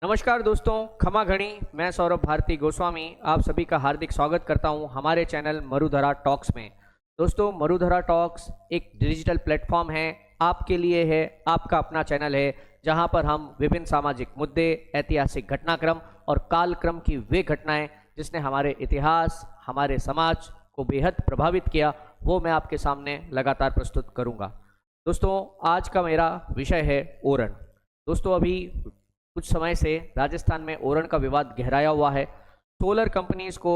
नमस्कार दोस्तों, खमा घड़ी। मैं सौरभ भारती गोस्वामी आप सभी का हार्दिक स्वागत करता हूं हमारे चैनल मरुधरा टॉक्स में। दोस्तों, मरुधरा टॉक्स एक डिजिटल प्लेटफॉर्म है, आपके लिए है, आपका अपना चैनल है, जहां पर हम विभिन्न सामाजिक मुद्दे, ऐतिहासिक घटनाक्रम और कालक्रम की वे घटनाएं जिसने हमारे इतिहास, हमारे समाज को बेहद प्रभावित किया, वो मैं आपके सामने लगातार प्रस्तुत करूंगा। दोस्तों, आज का मेरा विषय है ओरण। दोस्तों, अभी कुछ समय से राजस्थान में ओरण का विवाद गहराया हुआ है। सोलर कंपनीज को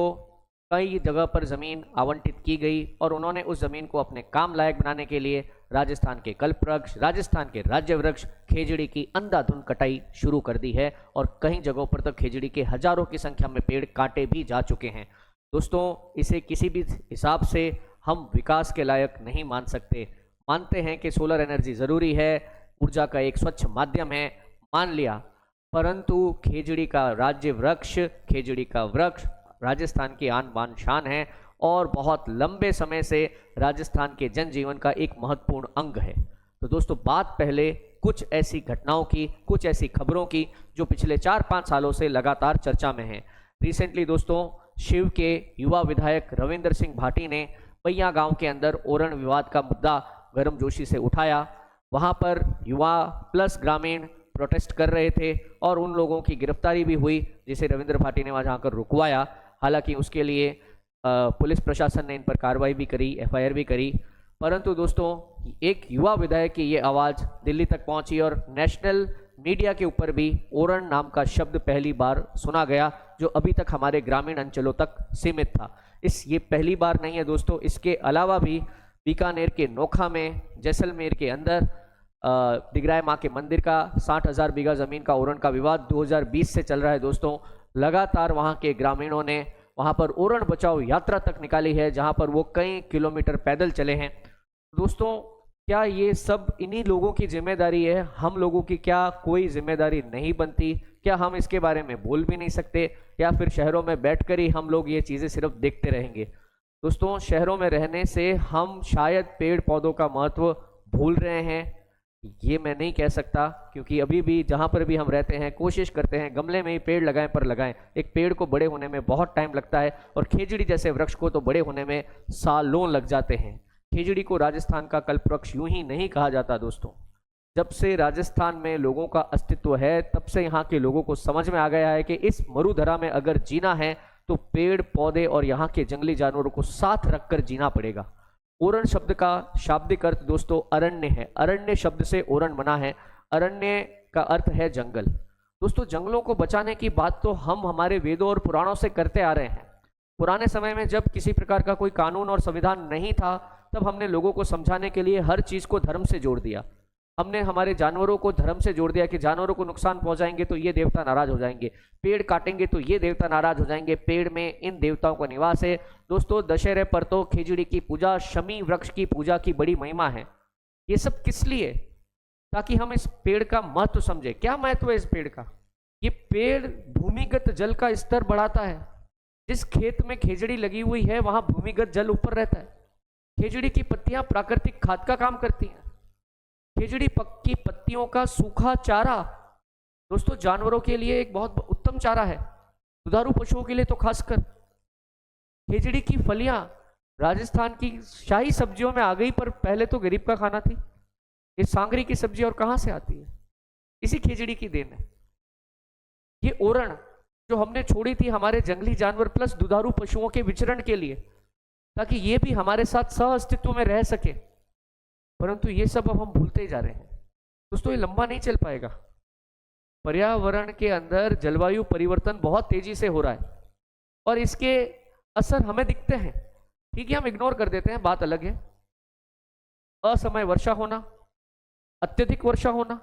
कई जगह पर ज़मीन आवंटित की गई और उन्होंने उस ज़मीन को अपने काम लायक बनाने के लिए राजस्थान के कल्पवृक्ष, राजस्थान के राज्य वृक्ष खेजड़ी की अंधाधुंध कटाई शुरू कर दी है और कई जगहों पर तो खेजड़ी के हजारों की संख्या में पेड़ काटे भी जा चुके हैं। दोस्तों, इसे किसी भी हिसाब से हम विकास के लायक नहीं मान सकते। मानते हैं कि सोलर एनर्जी ज़रूरी है, ऊर्जा का एक स्वच्छ माध्यम है, मान लिया, परंतु खेजड़ी का राज्य वृक्ष, खेजड़ी का वृक्ष राजस्थान की आन बान शान है और बहुत लंबे समय से राजस्थान के जनजीवन का एक महत्वपूर्ण अंग है। तो दोस्तों, बात पहले कुछ ऐसी घटनाओं की, कुछ ऐसी खबरों की जो पिछले 4-5 सालों से लगातार चर्चा में है। रिसेंटली दोस्तों, शिव के युवा विधायक रविंद्र सिंह भाटी ने पैया गांव के अंदर ओरण विवाद का मुद्दा गर्मजोशी से उठाया। वहां पर युवा प्लस ग्रामीण प्रोटेस्ट कर रहे थे और उन लोगों की गिरफ्तारी भी हुई, जिसे रविंद्र भाटी ने वहां जाकर रुकवाया। हालांकि उसके लिए पुलिस प्रशासन ने इन पर कार्रवाई भी करी, एफआईआर भी करी। परंतु दोस्तों, एक युवा विधायक की ये आवाज़ दिल्ली तक पहुंची और नेशनल मीडिया के ऊपर भी ओरण नाम का शब्द पहली बार सुना गया, जो अभी तक हमारे ग्रामीण अंचलों तक सीमित था। ये पहली बार नहीं है दोस्तों, इसके अलावा भी बीकानेर के नोखा में, जैसलमेर के अंदर दिगराय माँ के मंदिर का 60,000 बीघा जमीन का ओरण का विवाद 2020 से चल रहा है। दोस्तों, लगातार वहां के ग्रामीणों ने वहां पर ओरण बचाओ यात्रा तक निकाली है, जहां पर वो कई किलोमीटर पैदल चले हैं। दोस्तों, क्या ये सब इन्हीं लोगों की जिम्मेदारी है? हम लोगों की क्या कोई जिम्मेदारी नहीं बनती? क्या हम इसके बारे में बोल भी नहीं सकते, या फिर शहरों में बैठकर ही हम लोग ये चीजें सिर्फ देखते रहेंगे? दोस्तों, शहरों में रहने से हम शायद पेड़ पौधों का महत्व भूल रहे हैं, ये मैं नहीं कह सकता, क्योंकि अभी भी जहाँ पर भी हम रहते हैं कोशिश करते हैं गमले में ही पेड़ लगाएं, पर लगाएं। एक पेड़ को बड़े होने में बहुत टाइम लगता है और खेजड़ी जैसे वृक्ष को तो बड़े होने में सालों लग जाते हैं। खेजड़ी को राजस्थान का कल्पवृक्ष यूं ही नहीं कहा जाता दोस्तों। जब से राजस्थान में लोगों का अस्तित्व है, तब से यहाँ के लोगों को समझ में आ गया है कि इस मरुधरा में अगर जीना है तो पेड़ पौधे और यहाँ के जंगली जानवरों को साथ रखकर जीना पड़ेगा। ओरण शब्द का शाब्दिक अर्थ दोस्तों अरण्य है। अरण्य शब्द से ओरण बना है। अरण्य का अर्थ है जंगल। दोस्तों, जंगलों को बचाने की बात तो हम हमारे वेदों और पुराणों से करते आ रहे हैं। पुराने समय में जब किसी प्रकार का कोई कानून और संविधान नहीं था, तब हमने लोगों को समझाने के लिए हर चीज को धर्म से जोड़ दिया। हमने हमारे जानवरों को धर्म से जोड़ दिया कि जानवरों को नुकसान पहुंचाएंगे तो ये देवता नाराज हो जाएंगे, पेड़ काटेंगे तो ये देवता नाराज हो जाएंगे, पेड़ में इन देवताओं का निवास है। दोस्तों, दशहरे पर तो खेजड़ी की पूजा, शमी वृक्ष की पूजा की बड़ी महिमा है। ये सब किस लिए? ताकि हम इस पेड़ का महत्व समझे। क्या महत्व है इस पेड़ का? ये पेड़ भूमिगत जल का स्तर बढ़ाता है। जिस खेत में खेजड़ी लगी हुई है वहां भूमिगत जल ऊपर रहता है। खेजड़ी की पत्तियां प्राकृतिक खाद का काम करती हैं। खेजड़ी की पत्तियों का सूखा चारा दोस्तों जानवरों के लिए एक बहुत उत्तम चारा है, दुधारू पशुओं के लिए तो खासकर। खेजड़ी की फलियां राजस्थान की शाही सब्जियों में आ गई, पर पहले तो गरीब का खाना थी। ये सांगरी की सब्जी और कहां से आती है? इसी खेजड़ी की देन है। ये ओरण जो हमने छोड़ी थी हमारे जंगली जानवर प्लस दुधारू पशुओं के विचरण के लिए, ताकि ये भी हमारे साथ सह अस्तित्व में रह सके, परंतु ये सब अब हम भूलते ही जा रहे हैं। दोस्तों, ये लंबा नहीं चल पाएगा। पर्यावरण के अंदर जलवायु परिवर्तन बहुत तेजी से हो रहा है और इसके असर हमें दिखते हैं। ठीक है, हम इग्नोर कर देते हैं, बात अलग है। असमय वर्षा होना, अत्यधिक वर्षा होना,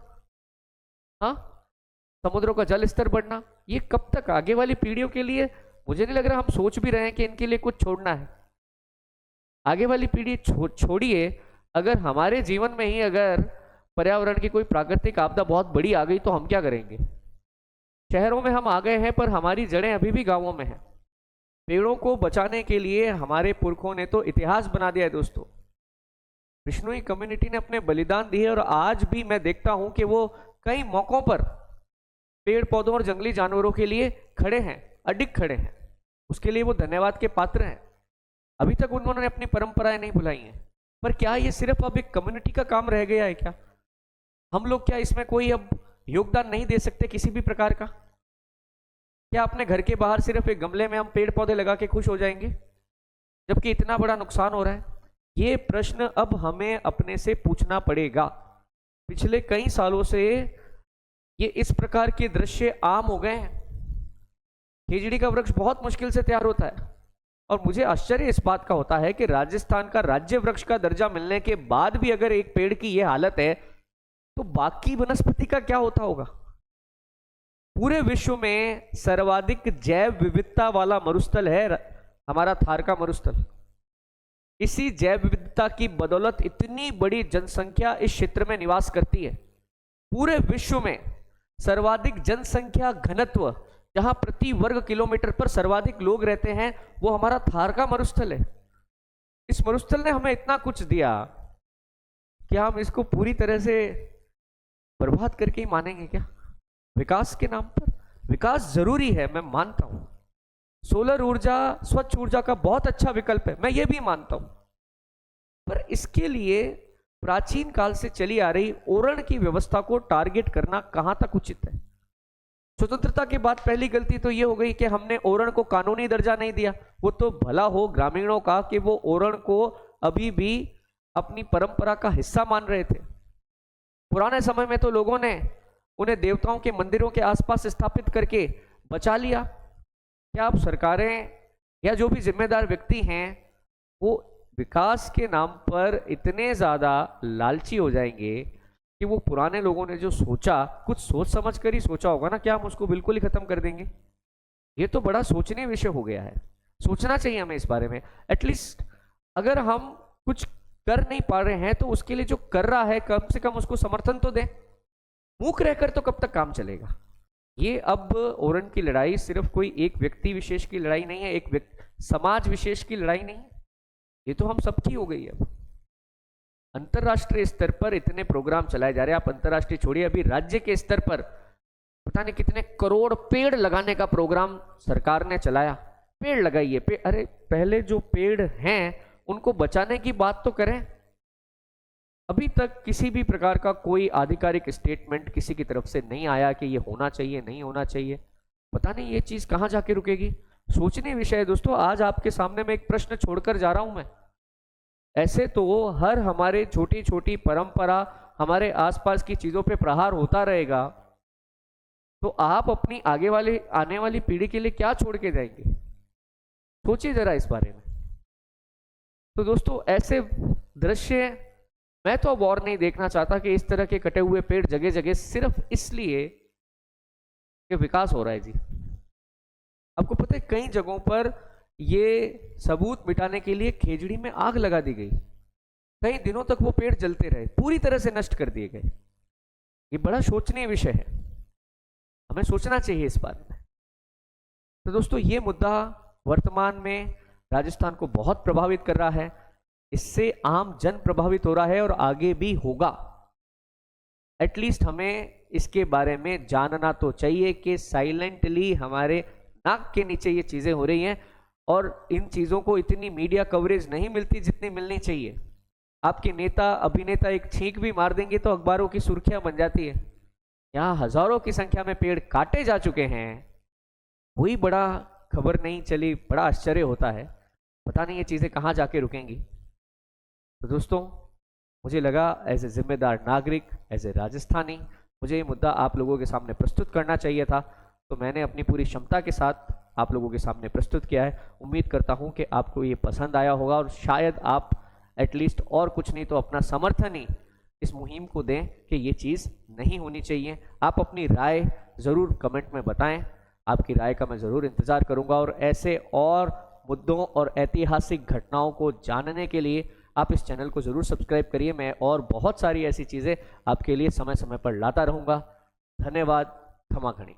हाँ, समुद्रों का जल स्तर बढ़ना, ये कब तक? आगे वाली पीढ़ियों के लिए मुझे नहीं लग रहा हम सोच भी रहे हैं कि इनके लिए कुछ छोड़ना है। आगे वाली पीढ़ी छोड़िए, अगर हमारे जीवन में ही अगर पर्यावरण की कोई प्राकृतिक आपदा बहुत बड़ी आ गई तो हम क्या करेंगे? शहरों में हम आ गए हैं, पर हमारी जड़ें अभी भी गांवों में हैं। पेड़ों को बचाने के लिए हमारे पुरखों ने तो इतिहास बना दिया है दोस्तों। विष्णुई कम्युनिटी ने अपने बलिदान दिए और आज भी मैं देखता हूं कि वो कई मौकों पर पेड़ पौधों और जंगली जानवरों के लिए खड़े हैं, अडिग खड़े हैं, उसके लिए वो धन्यवाद के पात्र हैं। अभी तक उन्होंने अपनी परंपराएं नहीं भुलाई हैं। पर क्या ये सिर्फ अब एक कम्युनिटी का काम रह गया है क्या? हम लोग क्या इसमें कोई अब योगदान नहीं दे सकते किसी भी प्रकार का? क्या अपने घर के बाहर सिर्फ एक गमले में हम पेड़ पौधे लगा के खुश हो जाएंगे, जबकि इतना बड़ा नुकसान हो रहा है? ये प्रश्न अब हमें अपने से पूछना पड़ेगा। पिछले कई सालों से ये इस प्रकार के दृश्य आम हो गए हैं। खेजड़ी का वृक्ष बहुत मुश्किल से तैयार होता है, और मुझे आश्चर्य इस बात का होता है कि राजस्थान का राज्य वृक्ष का दर्जा मिलने के बाद भी अगर एक पेड़ की यह हालत है, तो बाकी वनस्पति का क्या होता होगा? पूरे विश्व में सर्वाधिक जैव विविधता वाला मरुस्थल है हमारा थार का मरुस्थल। इसी जैव विविधता की बदौलत इतनी बड़ी जनसंख्या इस क्षेत्र में निवास करती है। पूरे विश्व में सर्वाधिक जनसंख्या घनत्व, जहां प्रति वर्ग किलोमीटर पर सर्वाधिक लोग रहते हैं, वो हमारा थार का मरुस्थल है। इस मरुस्थल ने हमें इतना कुछ दिया, क्या हम इसको पूरी तरह से बर्बाद करके ही मानेंगे क्या? विकास के नाम पर विकास जरूरी है, मैं मानता हूं। सोलर ऊर्जा, स्वच्छ ऊर्जा का बहुत अच्छा विकल्प है, मैं ये भी मानता हूं। पर इसके लिए प्राचीन काल से चली आ रही ओरण की व्यवस्था को टारगेट करना कहां तक उचित है? स्वतंत्रता के बाद पहली गलती तो ये हो गई कि हमने ओरण को कानूनी दर्जा नहीं दिया। वो तो भला हो ग्रामीणों का कि वो ओरण को अभी भी अपनी परंपरा का हिस्सा मान रहे थे। पुराने समय में तो लोगों ने उन्हें देवताओं के मंदिरों के आसपास स्थापित करके बचा लिया। क्या अब सरकारें या जो भी जिम्मेदार व्यक्ति हैं वो विकास के नाम पर इतने ज्यादा लालची हो जाएंगे कि वो पुराने लोगों ने जो सोचा, कुछ सोच समझ कर ही सोचा होगा ना, क्या हम उसको बिल्कुल ही खत्म कर देंगे? ये तो बड़ा सोचनीय विषय हो गया है। सोचना चाहिए हमें इस बारे में। एटलीस्ट अगर हम कुछ कर नहीं पा रहे हैं तो उसके लिए जो कर रहा है कम से कम उसको समर्थन तो दें। मूक रहकर तो कब तक काम चलेगा? ये अब ओरण की लड़ाई सिर्फ कोई एक व्यक्ति विशेष की लड़ाई नहीं है, एक समाज विशेष की लड़ाई नहीं है, ये तो हम सबकी हो गई है। अब अंतरराष्ट्रीय स्तर पर इतने प्रोग्राम चलाए जा रहे हैं, आप अंतरराष्ट्रीय छोड़िए, अभी राज्य के स्तर पर पता नहीं कितने करोड़ पेड़ लगाने का प्रोग्राम सरकार ने चलाया। पेड़ लगाइए, पेड़। अरे पहले जो पेड़ हैं उनको बचाने की बात तो करें। अभी तक किसी भी प्रकार का कोई आधिकारिक स्टेटमेंट किसी की तरफ से नहीं आया कि ये होना चाहिए, नहीं होना चाहिए। पता नहीं ये चीज कहां जाके रुकेगी। सोचने विषय है दोस्तों। आज आपके सामने मैं एक प्रश्न छोड़कर जा रहा हूं। मैं ऐसे तो हर हमारे छोटी छोटी परंपरा, हमारे आसपास की चीजों पे प्रहार होता रहेगा, तो आप अपनी आने वाली पीढ़ी के लिए क्या छोड़ के जाएंगे? सोचिए जरा इस बारे में। तो दोस्तों ऐसे दृश्य मैं तो अब और नहीं देखना चाहता कि इस तरह के कटे हुए पेड़ जगह जगह सिर्फ इसलिए कि विकास हो रहा है जी। आपको पता है कई जगहों पर ये सबूत मिटाने के लिए खेजड़ी में आग लगा दी गई। कई दिनों तक वो पेड़ जलते रहे, पूरी तरह से नष्ट कर दिए गए। ये बड़ा सोचनीय विषय है, हमें सोचना चाहिए इस बारे में। तो दोस्तों ये मुद्दा वर्तमान में राजस्थान को बहुत प्रभावित कर रहा है। इससे आम जन प्रभावित हो रहा है और आगे भी होगा। एटलीस्ट हमें इसके बारे में जानना तो चाहिए कि साइलेंटली हमारे नाक के नीचे ये चीजें हो रही हैं, और इन चीजों को इतनी मीडिया कवरेज नहीं मिलती जितनी मिलनी चाहिए। आपके नेता अभिनेता एक छींक भी मार देंगे तो अखबारों की सुर्खियां बन जाती है। यहाँ हजारों की संख्या में पेड़ काटे जा चुके हैं, कोई बड़ा खबर नहीं चली। बड़ा आश्चर्य होता है, पता नहीं ये चीजें कहाँ जाके रुकेंगी। तो दोस्तों मुझे लगा एज ए जिम्मेदार नागरिक, एज ए राजस्थानी, मुझे ये मुद्दा आप लोगों के सामने प्रस्तुत करना चाहिए था। तो मैंने अपनी पूरी क्षमता के साथ आप लोगों के सामने प्रस्तुत किया है। उम्मीद करता हूँ कि आपको ये पसंद आया होगा, और शायद आप एटलीस्ट और कुछ नहीं तो अपना समर्थन ही इस मुहिम को दें कि ये चीज़ नहीं होनी चाहिए। आप अपनी राय ज़रूर कमेंट में बताएं, आपकी राय का मैं ज़रूर इंतज़ार करूँगा। और ऐसे और मुद्दों और ऐतिहासिक घटनाओं को जानने के लिए आप इस चैनल को ज़रूर सब्सक्राइब करिए। मैं और बहुत सारी ऐसी चीज़ें आपके लिए समय समय पर लाता रहूँगा। धन्यवाद। खमा घणी।